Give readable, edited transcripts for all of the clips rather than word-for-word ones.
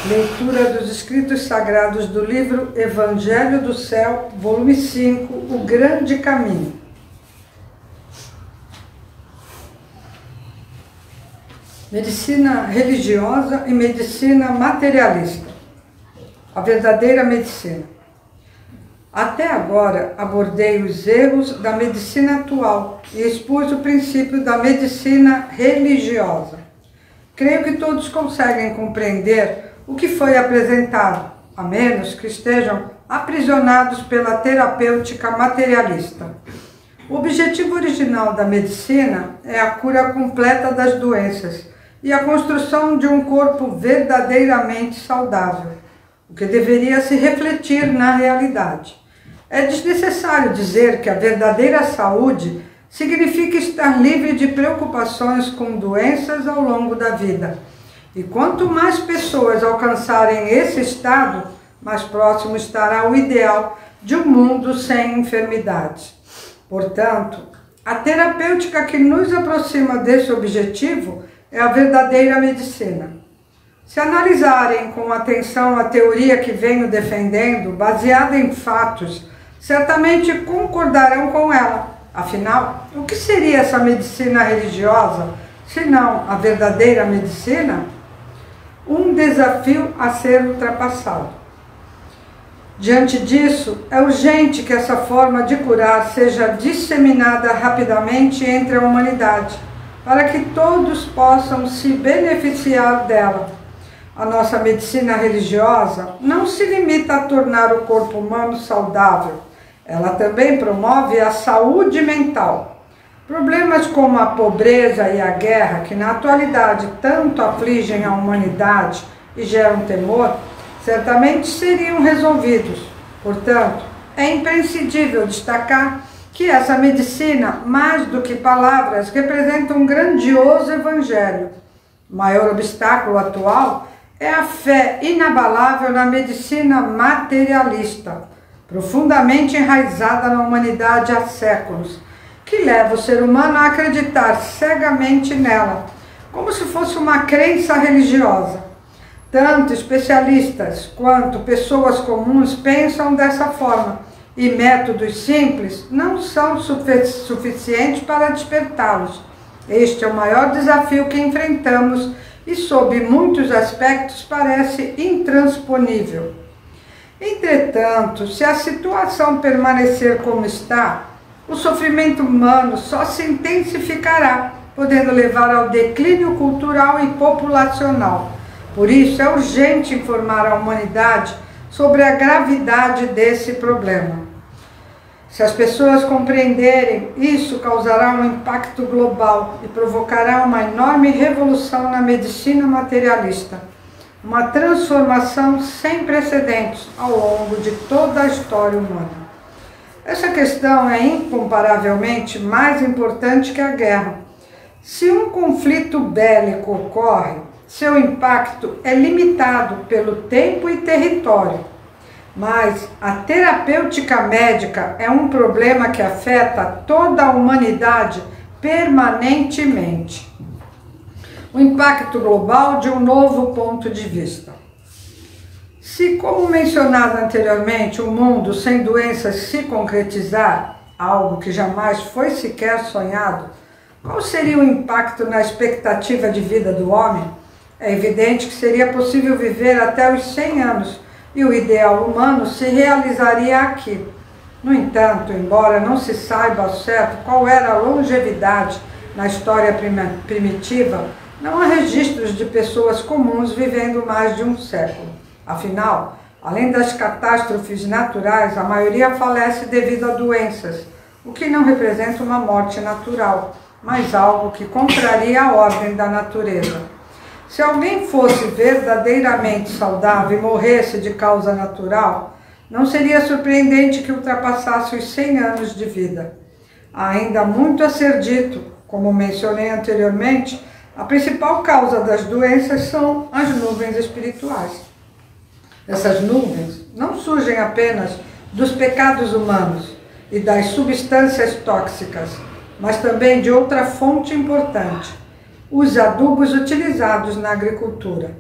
Leitura dos escritos sagrados do livro Evangelho do Céu, volume 5, O Grande Caminho. Medicina religiosa e medicina materialista. A verdadeira medicina. Até agora abordei os erros da medicina atual e expus o princípio da medicina religiosa. Creio que todos conseguem compreender o que foi apresentado, a menos que estejam aprisionados pela terapêutica materialista. O objetivo original da medicina é a cura completa das doenças e a construção de um corpo verdadeiramente saudável, o que deveria se refletir na realidade. É desnecessário dizer que a verdadeira saúde significa estar livre de preocupações com doenças ao longo da vida. E quanto mais pessoas alcançarem esse estado, mais próximo estará o ideal de um mundo sem enfermidades. Portanto, a terapêutica que nos aproxima desse objetivo é a verdadeira medicina. Se analisarem com atenção a teoria que venho defendendo, baseada em fatos, certamente concordarão com ela. Afinal, o que seria essa medicina religiosa, se não a verdadeira medicina? Um desafio a ser ultrapassado. Diante disso, é urgente que essa forma de curar seja disseminada rapidamente entre a humanidade, para que todos possam se beneficiar dela. A nossa medicina religiosa não se limita a tornar o corpo humano saudável, ela também promove a saúde mental. Problemas como a pobreza e a guerra, que na atualidade tanto afligem a humanidade e geram temor, certamente seriam resolvidos. Portanto, é imprescindível destacar que essa medicina, mais do que palavras, representa um grandioso evangelho. O maior obstáculo atual é a fé inabalável na medicina materialista, profundamente enraizada na humanidade há séculos, que leva o ser humano a acreditar cegamente nela, como se fosse uma crença religiosa. Tanto especialistas quanto pessoas comuns pensam dessa forma, e métodos simples não são suficientes para despertá-los. Este é o maior desafio que enfrentamos e, sob muitos aspectos, parece intransponível. Entretanto, se a situação permanecer como está, o sofrimento humano só se intensificará, podendo levar ao declínio cultural e populacional. Por isso, é urgente informar a humanidade sobre a gravidade desse problema. Se as pessoas compreenderem, isso causará um impacto global e provocará uma enorme revolução na medicina materialista, uma transformação sem precedentes ao longo de toda a história humana. Essa questão é incomparavelmente mais importante que a guerra. Se um conflito bélico ocorre, seu impacto é limitado pelo tempo e território. Mas a terapêutica médica é um problema que afeta toda a humanidade permanentemente. O impacto global de um novo ponto de vista. Se, como mencionado anteriormente, o mundo sem doenças se concretizar, algo que jamais foi sequer sonhado, qual seria o impacto na expectativa de vida do homem? É evidente que seria possível viver até os 100 anos e o ideal humano se realizaria aqui. No entanto, embora não se saiba ao certo qual era a longevidade na história primitiva, não há registros de pessoas comuns vivendo mais de um século. Afinal, além das catástrofes naturais, a maioria falece devido a doenças, o que não representa uma morte natural, mas algo que contraria a ordem da natureza. Se alguém fosse verdadeiramente saudável e morresse de causa natural, não seria surpreendente que ultrapassasse os 100 anos de vida. Há ainda muito a ser dito. Como mencionei anteriormente, a principal causa das doenças são as nuvens espirituais. Essas nuvens não surgem apenas dos pecados humanos e das substâncias tóxicas, mas também de outra fonte importante, os adubos utilizados na agricultura.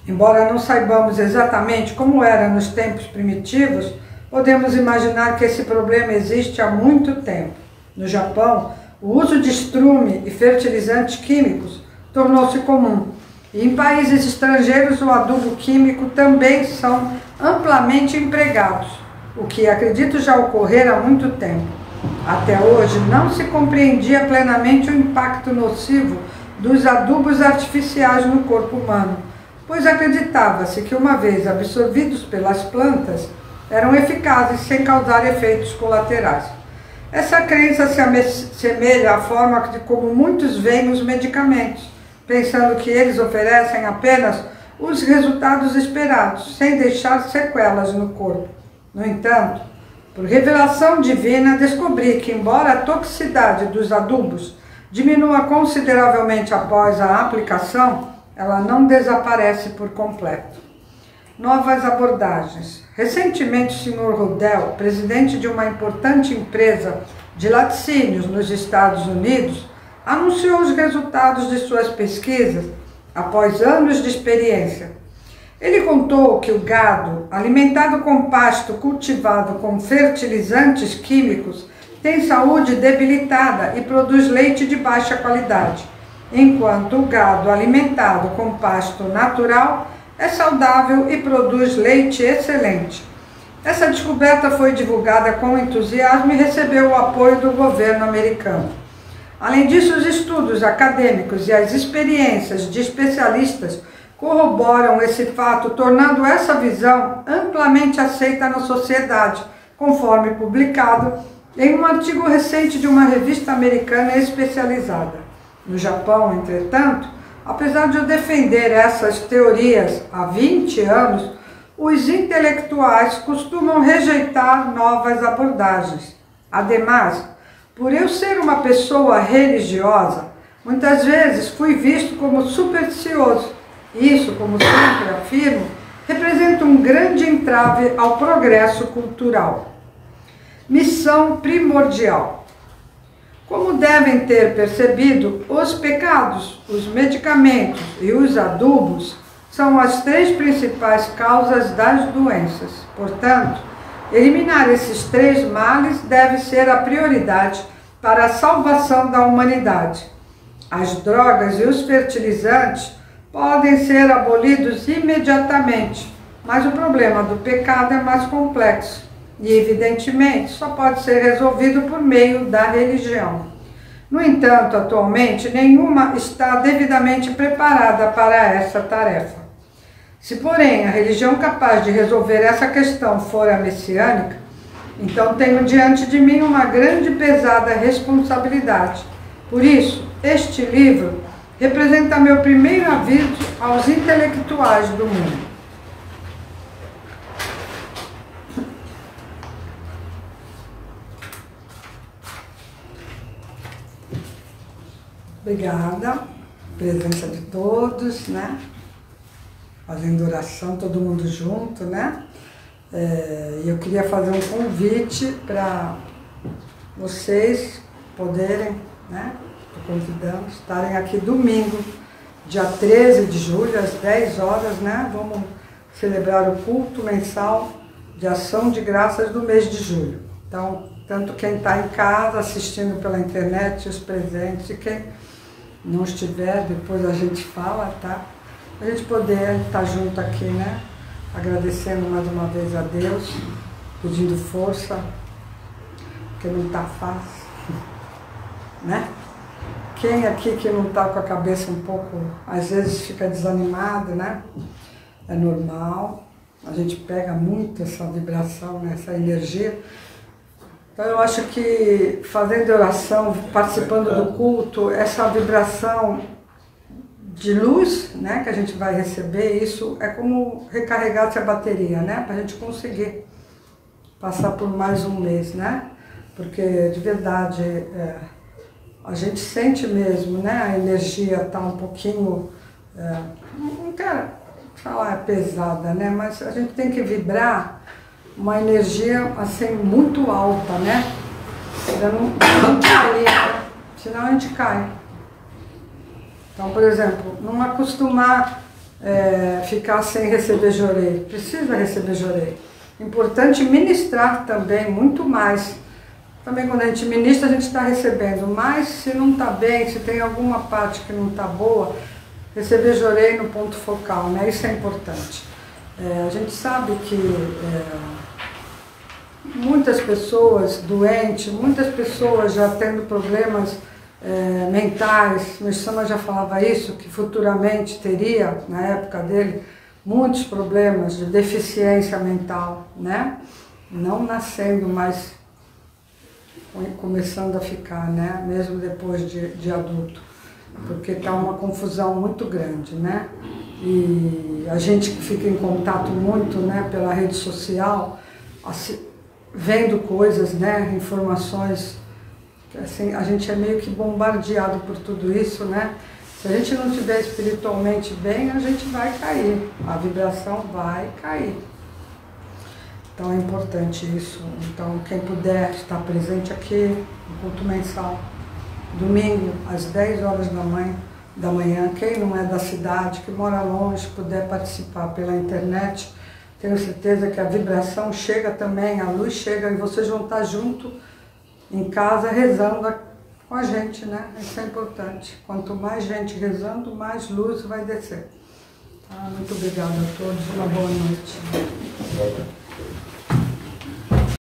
Embora não saibamos exatamente como era nos tempos primitivos, podemos imaginar que esse problema existe há muito tempo. No Japão, o uso de estrume e fertilizantes químicos tornou-se comum. E em países estrangeiros, o adubo químico também são amplamente empregados, o que acredito já ocorrer há muito tempo. Até hoje, não se compreendia plenamente o impacto nocivo dos adubos artificiais no corpo humano, pois acreditava-se que, uma vez absorvidos pelas plantas, eram eficazes sem causar efeitos colaterais. Essa crença se assemelha à forma de como muitos veem os medicamentos, pensando que eles oferecem apenas os resultados esperados, sem deixar sequelas no corpo. No entanto, por revelação divina, descobri que, embora a toxicidade dos adubos diminua consideravelmente após a aplicação, ela não desaparece por completo. Novas abordagens. Recentemente, o Sr. Rodel, presidente de uma importante empresa de laticínios nos Estados Unidos, anunciou os resultados de suas pesquisas após anos de experiência. Ele contou que o gado, alimentado com pasto cultivado com fertilizantes químicos, tem saúde debilitada e produz leite de baixa qualidade, enquanto o gado alimentado com pasto natural é saudável e produz leite excelente. Essa descoberta foi divulgada com entusiasmo e recebeu o apoio do governo americano. Além disso, os estudos acadêmicos e as experiências de especialistas corroboram esse fato, tornando essa visão amplamente aceita na sociedade, conforme publicado em um artigo recente de uma revista americana especializada. No Japão, entretanto, apesar de eu defender essas teorias há 20 anos, os intelectuais costumam rejeitar novas abordagens. Ademais, por eu ser uma pessoa religiosa, muitas vezes fui visto como supersticioso. Isso, como sempre afirmo, representa um grande entrave ao progresso cultural. Missão primordial. Como devem ter percebido, os pecados, os medicamentos e os adubos são as 3 principais causas das doenças. Portanto, eliminar esses 3 males deve ser a prioridade para a salvação da humanidade. As drogas e os fertilizantes podem ser abolidos imediatamente, mas o problema do pecado é mais complexo e, evidentemente, só pode ser resolvido por meio da religião. No entanto, atualmente, nenhuma está devidamente preparada para essa tarefa. Se, porém, a religião capaz de resolver essa questão for a messiânica, então tenho diante de mim uma grande e pesada responsabilidade. Por isso, este livro representa meu primeiro aviso aos intelectuais do mundo. Obrigada, presença de todos, né? Fazendo oração, todo mundo junto, né? E eu queria fazer um convite para vocês poderem, né? Estou convidando, estarem aqui domingo, dia 13 de julho, às 10 horas, né? Vamos celebrar o culto mensal de ação de graças do mês de julho. Então, tanto quem está em casa assistindo pela internet, os presentes, e quem não estiver, depois a gente fala, tá? A gente poder estar junto aqui, né? Agradecendo mais uma vez a Deus, pedindo força, porque não está fácil, né? Quem aqui que não está com a cabeça um pouco, às vezes fica desanimado, né? É normal, a gente pega muito essa vibração, né? Essa energia. Então eu acho que fazendo oração, participando do culto, essa vibração de luz, né, que a gente vai receber, isso é como recarregar essa bateria, né, para a gente conseguir passar por mais um mês, né, porque de verdade a gente sente mesmo, né, a energia está um pouquinho, não quero falar pesada, né, mas a gente tem que vibrar uma energia assim muito alta, né, para não cair, né? Senão a gente cai. Então, por exemplo, não acostumar ficar sem receber jorei. Precisa receber jorei. Importante ministrar também, muito mais. Também quando a gente ministra, a gente está recebendo. Mas se não está bem, se tem alguma parte que não está boa, receber jorei no ponto focal, né? Isso é importante. A gente sabe que muitas pessoas doentes, muitas pessoas já tendo problemas mentais, meu Sama já falava isso, que futuramente teria, na época dele, muitos problemas de deficiência mental, né? Não nascendo, mas começando a ficar, né? Mesmo depois de adulto, porque está uma confusão muito grande, né? E a gente que fica em contato muito, né, pela rede social, assim, vendo coisas, né, informações, assim, a gente é meio que bombardeado por tudo isso, né? Se a gente não estiver espiritualmente bem, a gente vai cair, a vibração vai cair. Então é importante isso. Então quem puder estar presente aqui no culto mensal, domingo às 10 horas da manhã, quem não é da cidade, que mora longe, puder participar pela internet, tenho certeza que a vibração chega também, a luz chega e vocês vão estar junto em casa rezando com a gente, né? Isso é importante. Quanto mais gente rezando, mais luz vai descer. Muito obrigada a todos, uma boa noite.